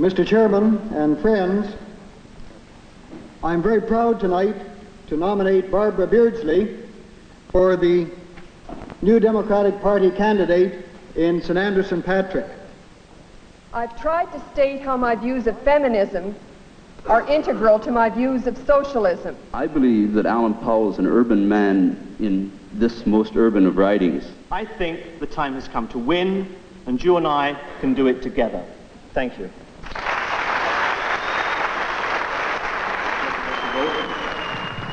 Mr. Chairman and friends, I'm very proud tonight to nominate Barbara Beardsley for the New Democratic Party candidate in St. Andrew St. Patrick. I've tried to state how my views of feminism are integral to my views of socialism. I believe that Alan Powell is an urban man in this most urban of ridings. I think the time has come to win, and you and I can do it together. Thank you.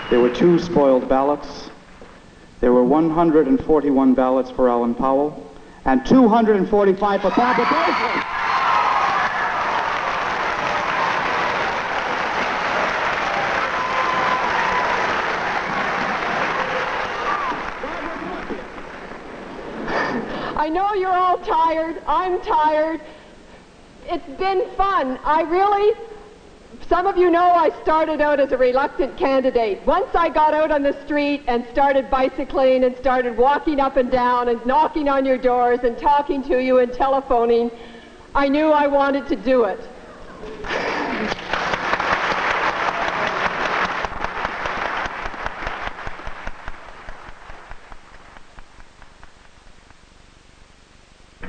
There were 2 spoiled ballots. There were 141 ballots for Alan Powell and 245 for Barbara Beardsley. I know you're all tired. I'm tired. It's been fun. Some of you know I started out as a reluctant candidate. Once I got out on the street and started bicycling and started walking up and down and knocking on your doors and talking to you and telephoning, I knew I wanted to do it.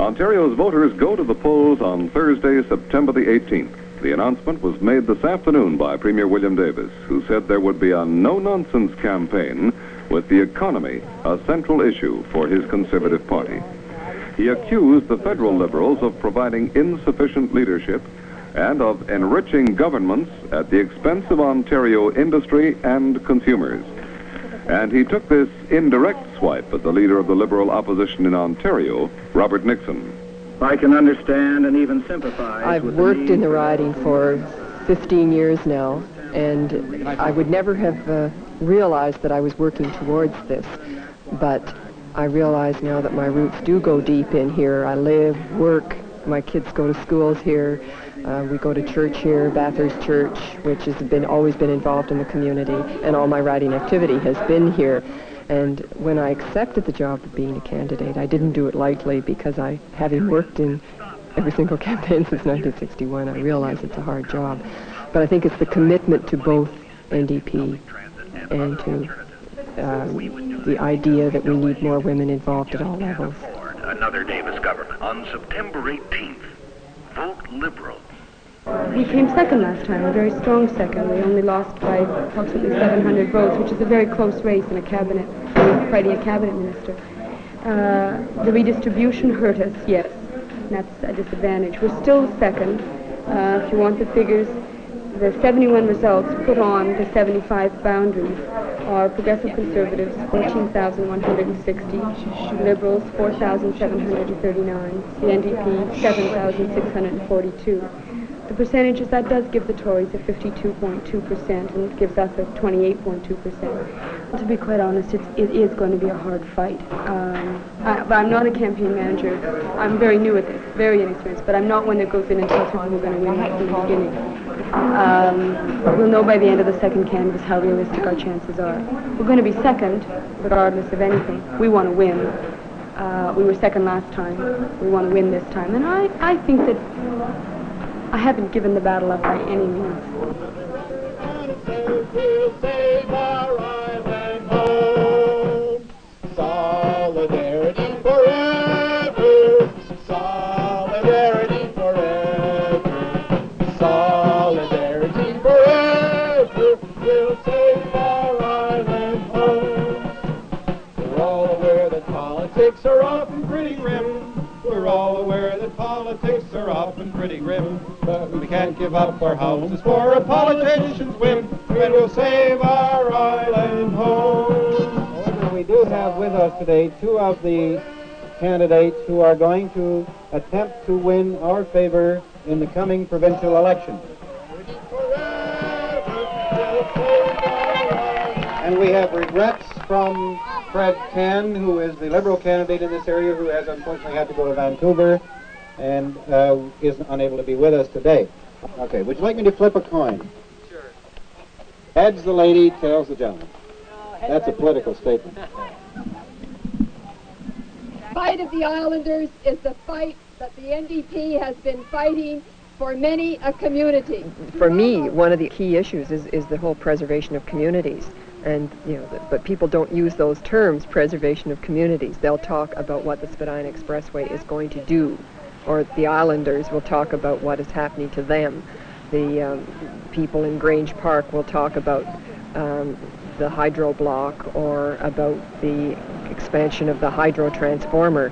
Ontario's voters go to the polls on Thursday, September the 18th. The announcement was made this afternoon by Premier William Davis, who said there would be a no-nonsense campaign with the economy a central issue for his Conservative Party. He accused the federal Liberals of providing insufficient leadership and of enriching governments at the expense of Ontario industry and consumers. And he took this indirect swipe at the leader of the Liberal opposition in Ontario, Robert Nixon. I can understand and even sympathize. I've worked in the riding for 15 years now, and I would never have realized that I was working towards this. But I realize now that my roots do go deep in here. I live, work, my kids go to schools here. We go to church here, Bathurst Church, which has always been involved in the community, and all my riding activity has been here. And when I accepted the job of being a candidate, I didn't do it lightly because having worked in every single campaign since 1961, I realize it's a hard job. But I think it's the commitment to both NDP and to the idea that we need more women involved at all levels. Another Davis government. On September 18th, vote Liberal. We came second last time, a very strong second. We only lost by approximately 700 votes, which is a very close race in a cabinet, fighting a cabinet minister. The redistribution hurt us, yes, and that's a disadvantage. We're still second. If you want the figures, the 71 results put on the 75 boundaries are Progressive Conservatives 14,160, Liberals 4,739, the NDP 7,642. The percentages, that does give the Tories a 52.2% and it gives us a 28.2%. Well, to be quite honest, it is going to be a hard fight. But I'm not a campaign manager. I'm very new at this, very inexperienced, but I'm not one that goes in and tells people we're going to win right from the beginning. We'll know by the end of the second canvass how realistic our chances are. We're going to be second, regardless of anything. We want to win. We were second last time. We want to win this time. And I think that I haven't given the battle up by any means. We'll save our island home. Solidarity forever. Solidarity forever. Solidarity forever. We'll save our island home. We're all aware that politics are often pretty grim. We're all aware that politics are often pretty grim, but we can't give up our houses for a politician's whim, and we'll save our island home. However, we do have with us today 2 of the candidates who are going to attempt to win our favor in the coming provincial election. And we have regrets from Fred Ken, who is the Liberal candidate in this area, who has unfortunately had to go to Vancouver and is unable to be with us today. Okay, would you like me to flip a coin? Sure. Heads the lady, tails the gentleman. That's a political statement. Fight of the Islanders is the fight that the NDP has been fighting for many a community. For me, one of the key issues is the whole preservation of communities. And, but people don't use those terms, preservation of communities. They'll talk about what the Spadina Expressway is going to do, or the islanders will talk about what is happening to them. The people in Grange Park will talk about the hydro block or about the expansion of the hydro transformer.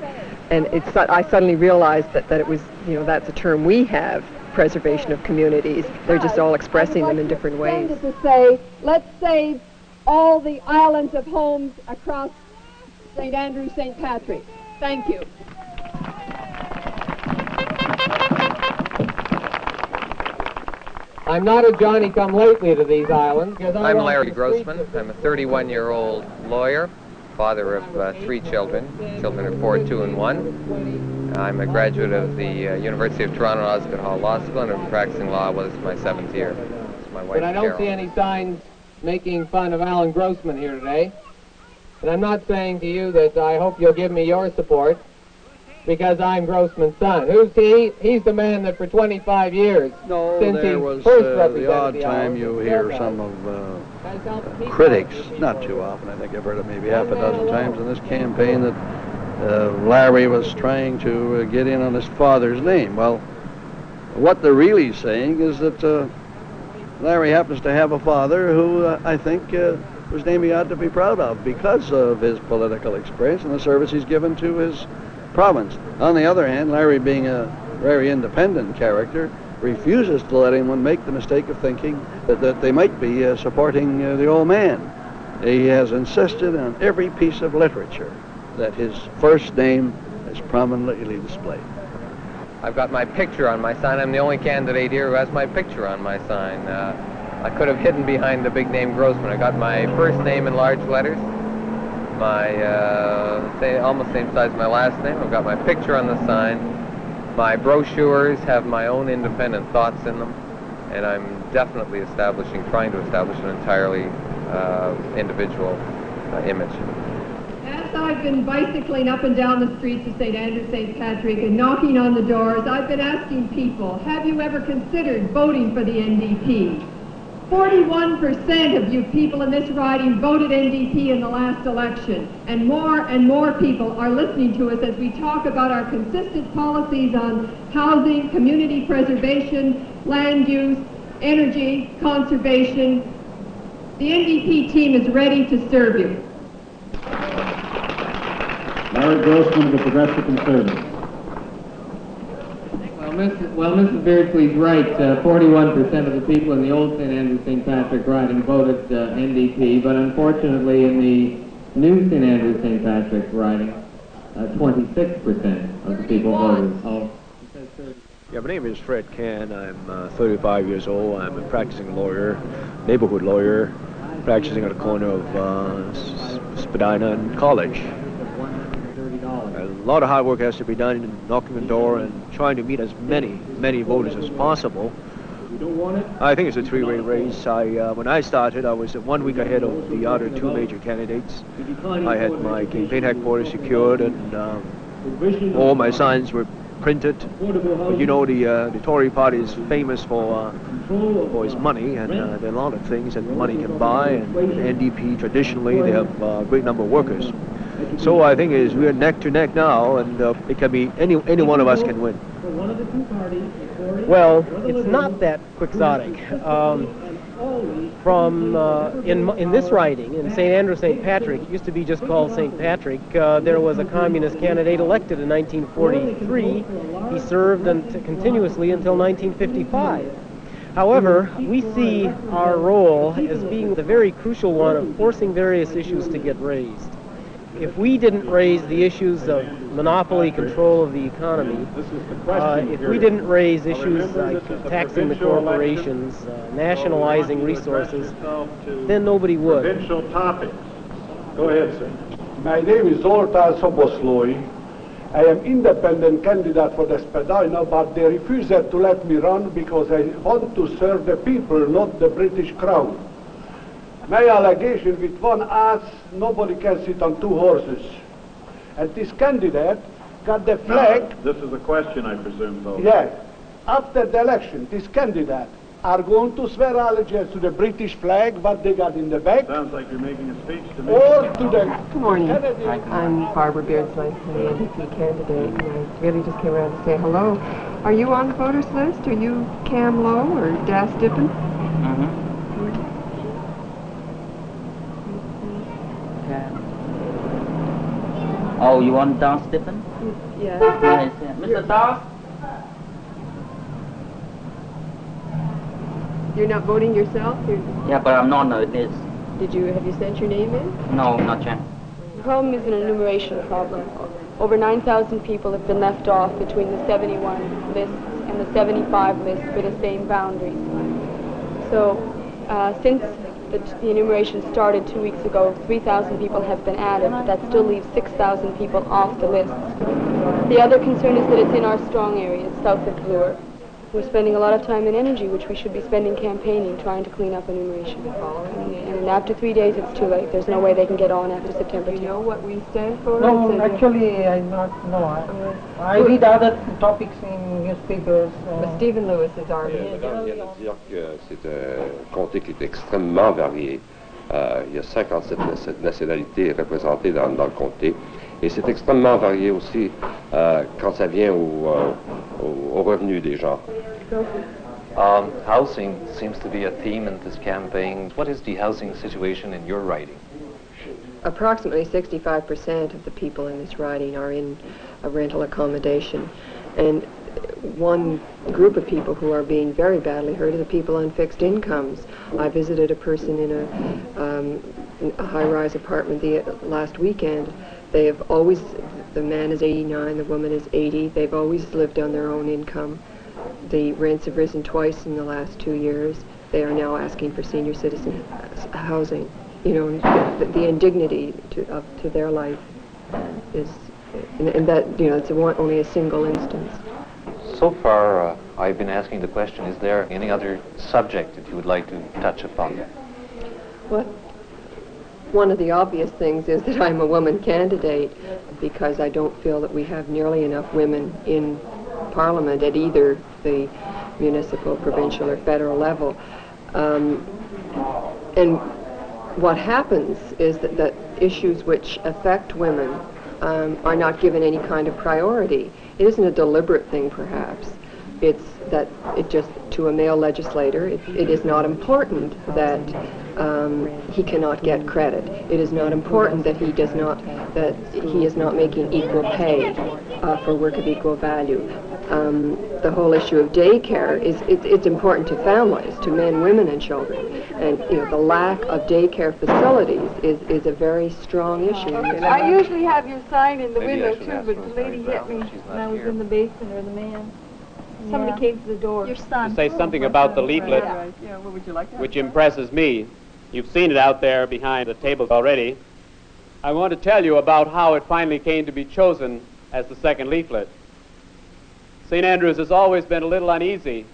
And I suddenly realized that it was, that's a term we have, preservation of communities. They're just all expressing them in different ways. To say, let's save all the islands of homes across St. Andrew, St. Patrick. Thank you. I'm not a Johnny-come-lately to these islands. I'm Larry Grossman. I'm a 31-year-old lawyer, father of 3 children. Children are 4, 2, and 1. I'm a graduate of the University of Toronto Osgoode Hall Law School, and I'm practicing law. Well, this is my 7th year. This is my wife, But I don't Carol. see any signs making fun of Alan Grossman here today. And I'm not saying to you that I hope you'll give me your support, because I'm Grossman's son. Who's he? He's the man that for 25 years, since he There was first represented the odd the time island, you hear some of critics, not too often, I think I've heard it maybe half a dozen times in this campaign, that Larry was trying to get in on his father's name. Well, what they're really saying is that Larry happens to have a father who I think whose name he ought to be proud of because of his political experience and the service he's given to his province. On the other hand, Larry, being a very independent character, refuses to let anyone make the mistake of thinking that they might be supporting the old man. He has insisted on every piece of literature that his first name is prominently displayed. I've got my picture on my sign. I'm the only candidate here who has my picture on my sign. I could have hidden behind the big name Grossman. I got my first name in large letters, my almost same size as my last name. I've got my picture on the sign. My brochures have my own independent thoughts in them, and I'm definitely trying to establish an entirely individual image. As I've been bicycling up and down the streets of St. Andrew, St. Patrick, and knocking on the doors, I've been asking people, have you ever considered voting for the NDP? 41% of you people in this riding voted NDP in the last election, and more people are listening to us as we talk about our consistent policies on housing, community preservation, land use, energy, conservation. The NDP team is ready to serve you. Larry Grossman of the Progressive Conservatives. Well, Mrs. Beardsley's right. 41% of the people in the old St. Andrew St. Patrick riding voted NDP, but unfortunately in the new St. Andrew St. Patrick riding, 26% of the people voted. Yeah, my name is Fred Can. I'm 35 years old. I'm a practicing lawyer, neighborhood lawyer, practicing at the corner of Spadina and College. A lot of hard work has to be done in knocking the door and trying to meet as many voters as possible. I think it's a three-way race. When I started, I was 1 week ahead of the other 2 major candidates. I had my campaign headquarters secured, and all my signs were printed. But you know, the Tory party is famous for its money, and there are a lot of things that money can buy, and NDP traditionally, they have a great number of workers. So I think we're neck to neck now, and it can be any one of us can win. Well, it's not that quixotic. In this riding, in St. Andrew St. Patrick, it used to be just called St. Patrick, there was a communist candidate elected in 1943. He served continuously until 1955. However, we see our role as being the very crucial one of forcing various issues to get raised. If we didn't raise the issues of monopoly control of the economy, if we didn't raise issues like taxing the corporations, nationalizing resources, then nobody would. Provincial topics. Go ahead, sir. My name is Zoltán Szoboszlói. I am independent candidate for the Spadina, but they refused to let me run because I want to serve the people, not the British Crown. My allegation, with one ass, nobody can sit on 2 horses. And this candidate got the flag. No, this is a question, I presume, though. Yeah. after the election, this candidate are going to swear allegiance to the British flag, what they got in the back. Sounds like you're making a speech to me. Or to the Good morning. Kennedy. I'm Barbara Beardsley, the NDP candidate, and I really just came around to say hello. Are you on the voters list? Are you Cam Lowe or Das Dippin? Oh, you want Das Dippin? Yeah. Yes, yeah. Mr. Das? You're not voting yourself? Yeah, but I'm not on this. Have you sent your name in? No, not yet. The problem is an enumeration problem. Over 9,000 people have been left off between the 71 lists and the 75 lists for the same boundaries. So, since the enumeration started 2 weeks ago, 3,000 people have been added, but that still leaves 6,000 people off the list. The other concern is that it's in our strong areas, south of Bloor. We're spending a lot of time and energy, which we should be spending campaigning, trying to clean up enumeration. And after 3 days, it's too late. There's no way they can get on after September 10th. Do you know what we stand for? No, actually, I not know. I read other topics in newspapers. Stephen Lewis is our Madame vient de dire que c'est un comté qui est extrêmement varié. Il y a 57 nationalités représentées dans le comté. Et c'est extrêmement varié aussi quand ça vient au revenu des gens. Housing seems to be a theme in this campaign. What is the housing situation in your riding? Approximately 65% of the people in this riding are in a rental accommodation. And one group of people who are being very badly hurt are the people on fixed incomes. I visited a person in a high-rise apartment last weekend. They have always, the man is 89, the woman is 80. They've always lived on their own income. The rents have risen twice in the last 2 years. They are now asking for senior citizen housing. You know, the indignity to their life is, and that, you know, it's only a single instance. So far, I've been asking the question, is there any other subject that you would like to touch upon? Well, one of the obvious things is that I'm a woman candidate because I don't feel that we have nearly enough women in Parliament at either the municipal, provincial, or federal level. And what happens is that issues which affect women are not given any kind of priority. It isn't a deliberate thing, perhaps. It's that it just, to a male legislator, it is not important that he cannot get credit. It is not important that he is not making equal pay for work of equal value. The whole issue of daycare it's important to families, to men, women, and children. And you know, the lack of daycare facilities is a very strong issue. I usually have your sign in the Maybe window I should too, ask but those the lady very hit me well. She's when not I was here. in the basement, or the man. Somebody came to the door. Your son. To say something about the leaflet, Yeah, what would you like to which impresses me. You've seen it out there behind the tables already. I want to tell you about how it finally came to be chosen as the second leaflet. St. Andrews has always been a little uneasy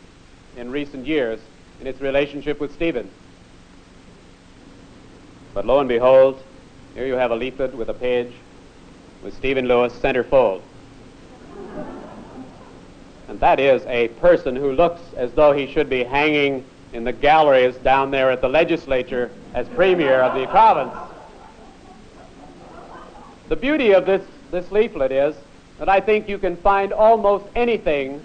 in recent years in its relationship with Stephen. But lo and behold, here you have a leaflet with a page with Stephen Lewis centerfold. And that is a person who looks as though he should be hanging in the galleries down there at the legislature as premier of the province. The beauty of this leaflet is that I think you can find almost anything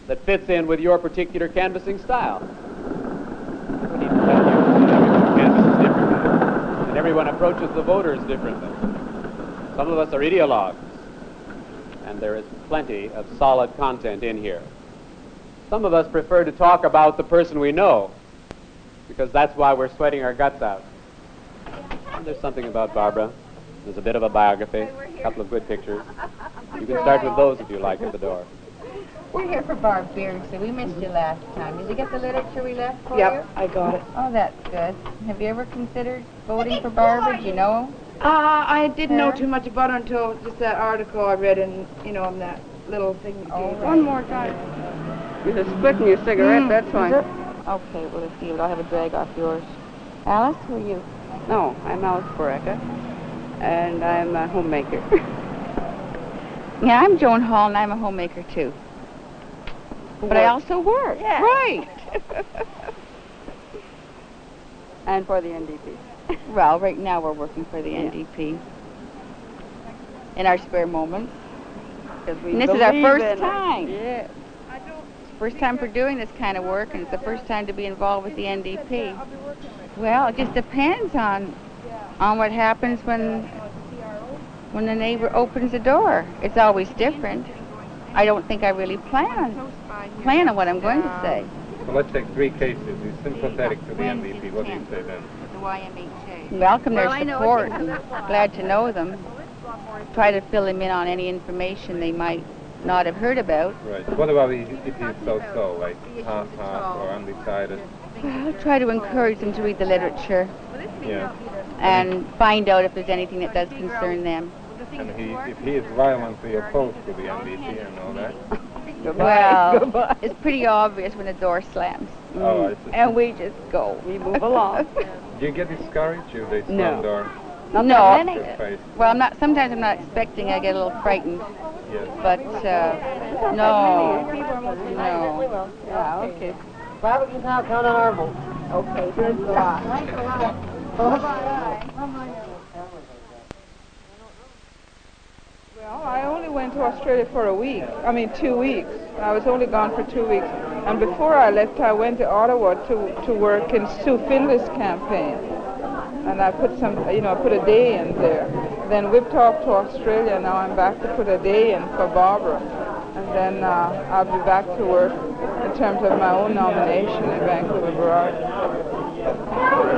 that fits in with your particular canvassing style. I need to tell you that everyone canvasses differently, and everyone approaches the voters differently. Some of us are ideologues, and there is plenty of solid content in here. Some of us prefer to talk about the person we know, because that's why we're sweating our guts out. And there's something about Barbara. There's a bit of a biography, a couple of good pictures. You can start with those if you like at the door. We're here for Barb Beardsley. We missed you last time. Did you get the literature we left for you? Yep, I got it. Oh, that's good. Have you ever considered voting for Barbara? Do you know? I didn't know Her? too much about her until just that article I read in, you know, in that little thing you gave. right. One more time. You're just splitting your cigarette, that's fine. Okay, well, let's see. I'll have a drag off yours. Alice, who are you? No, I'm Alice Boreka, and I'm a homemaker. Yeah, I'm Joan Hall, and I'm a homemaker, too. But I also work. Yeah. Right. And for the NDP. Well, right now we're working for the NDP in our spare moments. And this is our first time. Yeah. First time for doing this kind of work, and it's the first time to be involved with the NDP. Well, it just depends on what happens when the neighbor opens the door. It's always different. I don't think I really plan on what I'm going to say. So let's take three cases. He's sympathetic to the NDP. What do you say then? The YMHA. Welcome their support and glad to know them. Try to fill them in on any information they might not have heard about. Right. What about if he's so-so, like half-half or undecided? I'll try to encourage them to read the literature. Yeah. And find out if there's anything that does concern them. And if he is violently opposed to the NDP and all that? Well, it's pretty obvious when the door slams. Oh, I see. And we just go. We move along. Do you get discouraged if they slam No. door? No. Your face? Well, sometimes I'm not expecting. I get a little frightened. Yes. But, no. No. Yeah, okay. Well, we can now count on our vote. Okay, good. Bye. Well, I only went to Australia for 2 weeks. I was only gone for 2 weeks. And before I left, I went to Ottawa to work in Sue Findlay's campaign. And I put put a day in there. Then whipped off to Australia. Now I'm back to put a day in for Barbara. And then I'll be back to work in terms of my own nomination in Vancouver Burrard.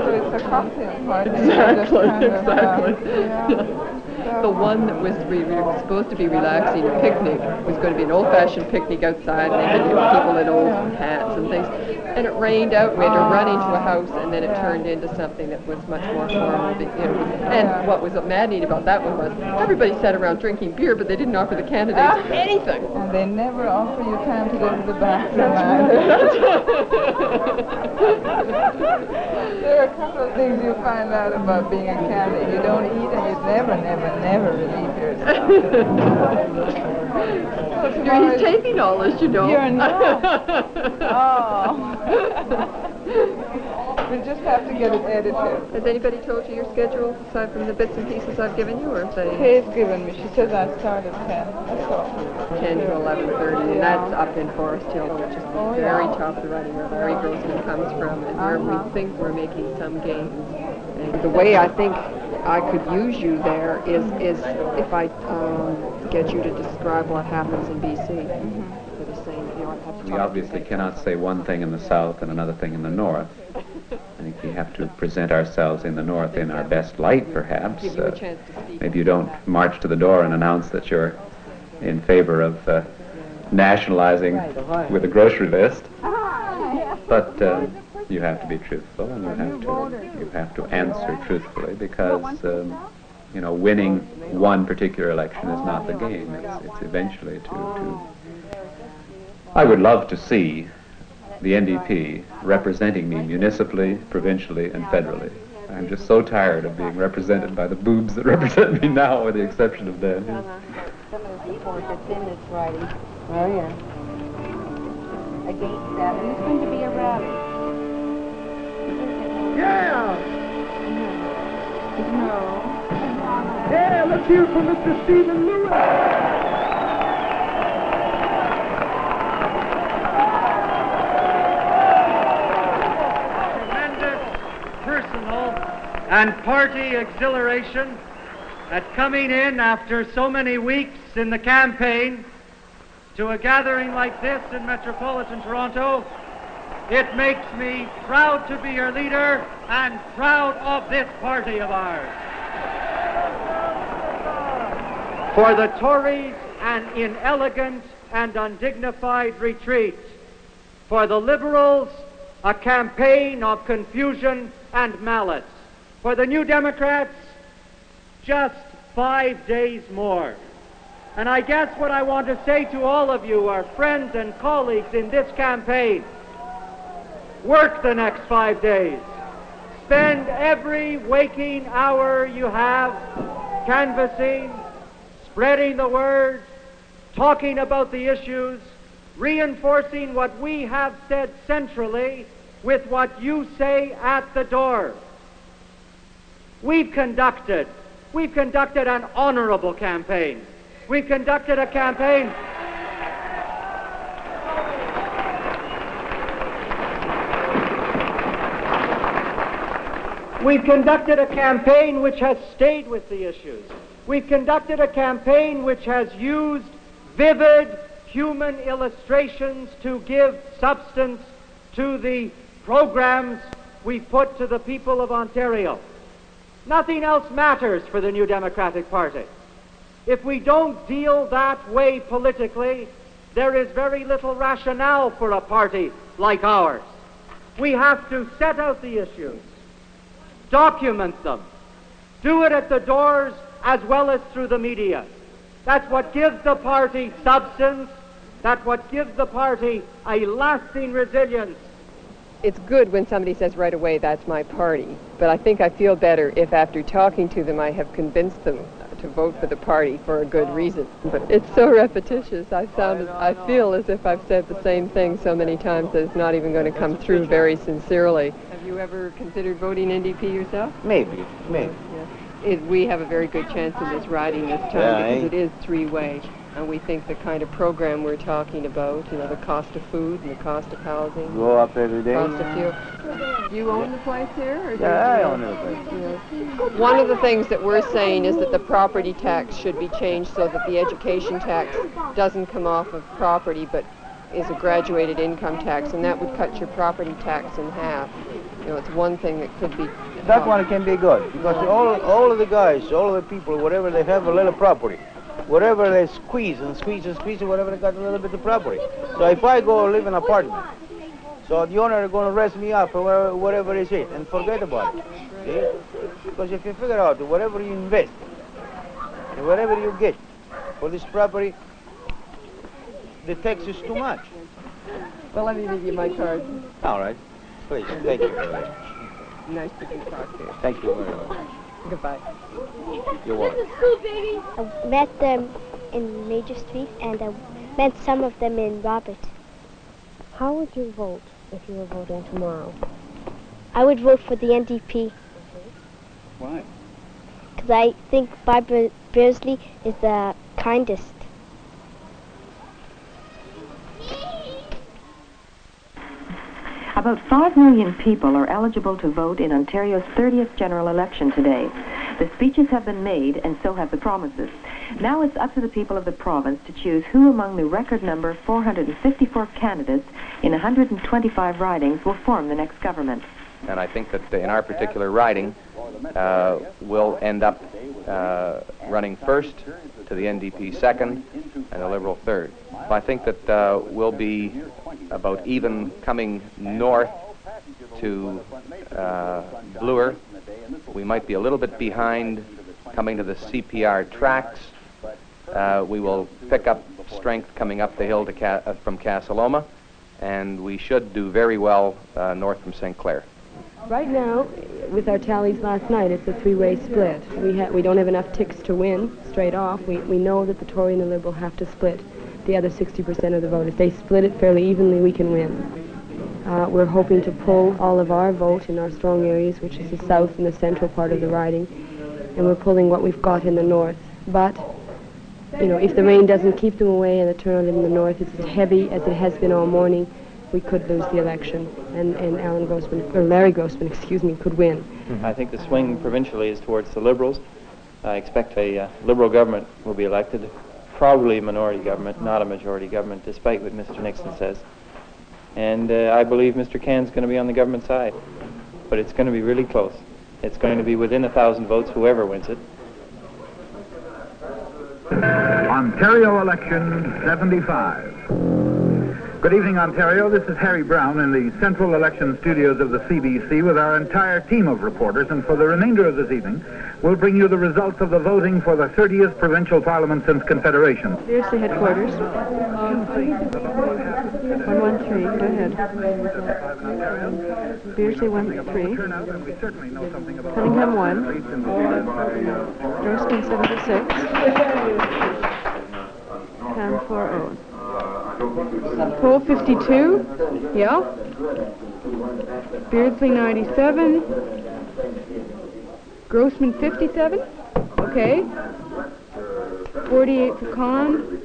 So it's a cocktail party. Exactly. The one that was supposed to be relaxing, a picnic, was going to be an old-fashioned picnic outside, and they had people in old hats and things. And it rained out, we had to run into a house, and then it turned into something that was much more formal. And what was maddening about that one was everybody sat around drinking beer, but they didn't offer the candidates anything. And they never offer you time to go to the bathroom either. There are a couple of things you find out about being a candidate. You don't eat, and you never relieve yourself. He's taking all this, you know. You're not. Oh. We just have to get it edited. Has anybody told you your schedule, aside from the bits and pieces I've given you, or have they? Kay's given me. She says I start at 10. That's all. 10 to 11:30, and that's up in Forest Hill, which is the very top of the riding where Larry Grossman comes from, and where we think we're making some gains. And the way I think I could use you there is if I get you to describe what happens in BC. For the same, We obviously cannot say one thing in the south and another thing in the north. I think we have to present ourselves in the north in our best light, perhaps. Give you a chance to speak. Maybe you don't march to the door and announce that you're in favor of nationalizing with a grocery list. But you have to be truthful, and you have to answer truthfully, because winning one particular election is not the game. It's eventually to. I would love to see the NDP representing me municipally, provincially, and federally. I'm just so tired of being represented by the boobs that represent me now, with the exception of them. Some of the support that's in this writing. Oh, yeah. Against that, and it's going to be a rally. Yeah! No. Yeah, let's hear from Mr. Stephen Lewis. And party exhilaration at coming in after so many weeks in the campaign to a gathering like this in metropolitan Toronto. It makes me proud to be your leader and proud of this party of ours. For the Tories, an inelegant and undignified retreat. For the Liberals, a campaign of confusion and malice. For the New Democrats, just 5 days more. And I guess what I want to say to all of you, our friends and colleagues in this campaign, work the next 5 days. Spend every waking hour you have canvassing, spreading the word, talking about the issues, reinforcing what we have said centrally with what you say at the door. We've conducted an honorable campaign. We've conducted a campaign which has stayed with the issues. We've conducted a campaign which has used vivid human illustrations to give substance to the programs we put to the people of Ontario. Nothing else matters for the New Democratic Party. If we don't deal that way politically, there is very little rationale for a party like ours. We have to set out the issues, document them, do it at the doors as well as through the media. That's what gives the party substance. That's what gives the party a lasting resilience. It's good when somebody says right away, that's my party. But I think I feel better if after talking to them I have convinced them to vote for the party for a good reason. But it's so repetitious. I feel as if I've said the same thing so many times that it's not even going to come through very sincerely. Have you ever considered voting NDP yourself? Maybe. Yeah. We have a very good chance in this riding this time because it is three-way. And we think the kind of program we're talking about, you know, the cost of food and the cost of housing. Go up every day. Cost of fuel. Do you own the place here? Or I own the place. Yeah. One of the things that we're saying is that the property tax should be changed so that the education tax doesn't come off of property but is a graduated income tax, and that would cut your property tax in half. You know, it's one thing that could be... That one can be good, because all of the guys, all of the people, whatever they have a little property, whatever they squeeze, whatever they got a little bit of property. So if I go live in an apartment, so the owner is going to rest me up or whatever is it, and forget about it. See? Because if you figure out whatever you invest, and whatever you get for this property, the tax is too much. Well, let me give you my card. All right. Please, thank you. Nice to talk to you. Thank you very much. Goodbye. You're welcome. I met them in Major Street, and I met some of them in Robert. How would you vote if you were voting tomorrow? I would vote for the NDP. Why? Because I think Barbara Beardsley is the kindest. About 5 million people are eligible to vote in Ontario's 30th general election today. The speeches have been made, and so have the promises. Now it's up to the people of the province to choose who among the record number 454 candidates in 125 ridings will form the next government. And I think that in our particular riding, we'll end up running first, to the NDP second, and the Liberal third. So I think that we'll be about even coming north to Bloor. We might be a little bit behind coming to the CPR tracks. We will pick up strength coming up the hill to from Casaloma, and we should do very well north from St. Clair. Right now, with our tallies last night, it's a three-way split. We don't have enough ticks to win straight off. We know that the Tory and the Liberal have to split the other 60% of the vote. If they split it fairly evenly, we can win. We're hoping to pull all of our vote in our strong areas, which is the south and the central part of the riding, and we're pulling what we've got in the north. But, you know, if the rain doesn't keep them away and the turnout in the north is as heavy as it has been all morning, we could lose the election, and Larry Grossman, could win. I think the swing provincially is towards the Liberals. I expect a Liberal government will be elected, probably a minority government, not a majority government, despite what Mr. Nixon says. And I believe Mr. Can's going to be on the government side, but it's going to be really close. It's going to be within 1,000 votes, whoever wins it. Ontario election 75. Good evening, Ontario. This is Harry Brown in the Central Election Studios of the CBC with our entire team of reporters, and for the remainder of this evening, we'll bring you the results of the voting for the 30th Provincial Parliament since Confederation. Here's the headquarters. 113, go ahead. Beardsley 13. Cunningham 1. Grossman 76. Cam 40. Poll 52. Yeah. Beardsley 97. Grossman 57. Okay. 48 for Kahn.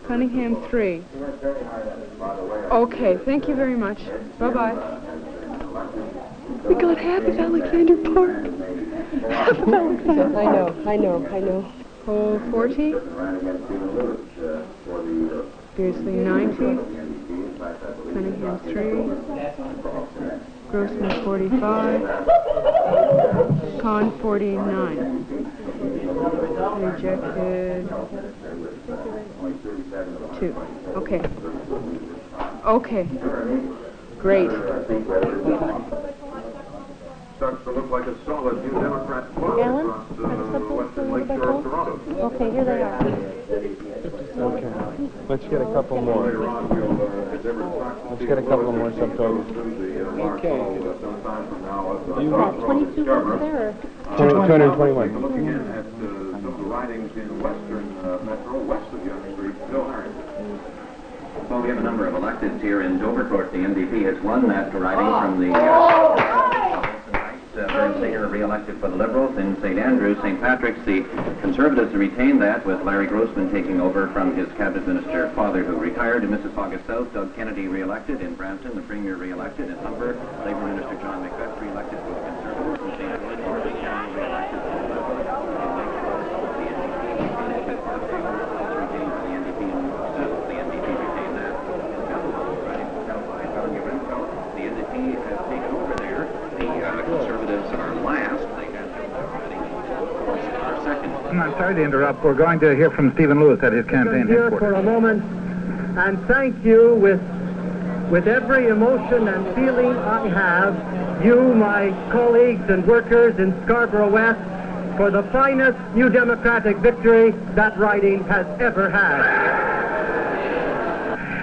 Cunningham 3. Okay, thank you very much. Bye-bye. We got half of Alexander Park. Half of Alexander. I know. Poll 40. Beardsley 90. Cunningham 3. Grossman 45. Kahn 49. Rejected 2. Okay. Okay. Great. Starts to look like a solid New Democrat flag Alan, across western Lakeshore of Toronto. Okay, here they are. Okay. Let's get a couple more. Let's get a couple more subtotals. Okay. You got 22 over there. 221. Looking in at some of the ridings in western Metro, west of Yonge Street, Bill Harrington. Well, we have a number of electeds here in Dovercourt. The NDP has won that riding from the Vern Singer re-elected for the Liberals. In St. Andrews, St. Patrick's, the Conservatives retained that with Larry Grossman taking over from his cabinet minister father who retired. In Mississauga South, Doug Kennedy re-elected. In Brampton, the Premier re-elected. In Humber, Labour Minister John Macbeth re-elected for the Conservatives. In St. Louis, Martin Campbell re-elected for the Liberals. In Lakeshore, the NDP retained for the NDP in South. The NDP retained that. In Scotland, riding from South by Calgary Renfrew, the NDP has taken over there. The Conservatives are last. They got are second. I'm sorry to interrupt. We're going to hear from Stephen Lewis at his campaign Here headquarters. for a moment and thank you with every emotion and feeling I have, you, my colleagues and workers in Scarborough West, for the finest New Democratic victory that riding has ever had.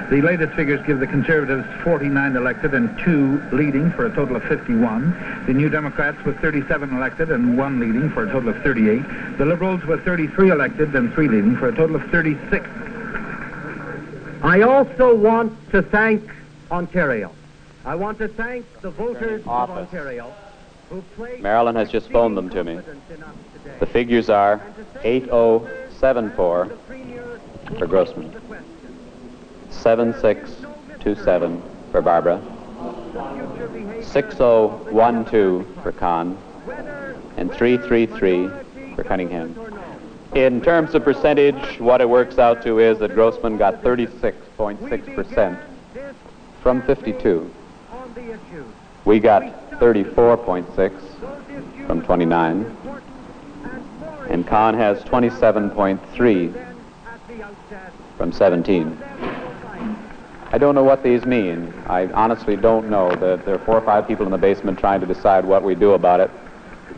The latest figures give the Conservatives 49 elected and 2 leading for a total of 51. The New Democrats with 37 elected and 1 leading for a total of 38. The Liberals with 33 elected and 3 leading for a total of 36. I also want to thank Ontario. I want to thank the voters of Ontario who played... Marilyn has just phoned them to me. The figures are 8074 for Grossman, 7627 for Barbara, 6012 for Kahn, and 333 for Cunningham. In terms of percentage, what it works out to is that Grossman got 36.6% from 52. We got 34.6 from 29. And Kahn has 27.3 from 17. I don't know what these mean. I honestly don't know. There are 4 or 5 people in the basement trying to decide what we do about it.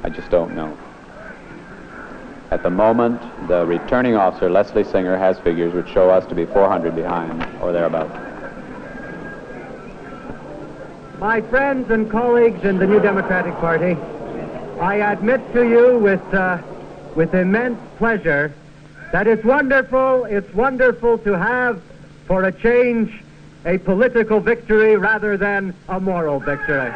I just don't know. At the moment, the returning officer, Leslie Singer, has figures which show us to be 400 behind, or thereabouts. My friends and colleagues in the New Democratic Party, I admit to you with immense pleasure that it's wonderful to have, for a change, a political victory rather than a moral victory.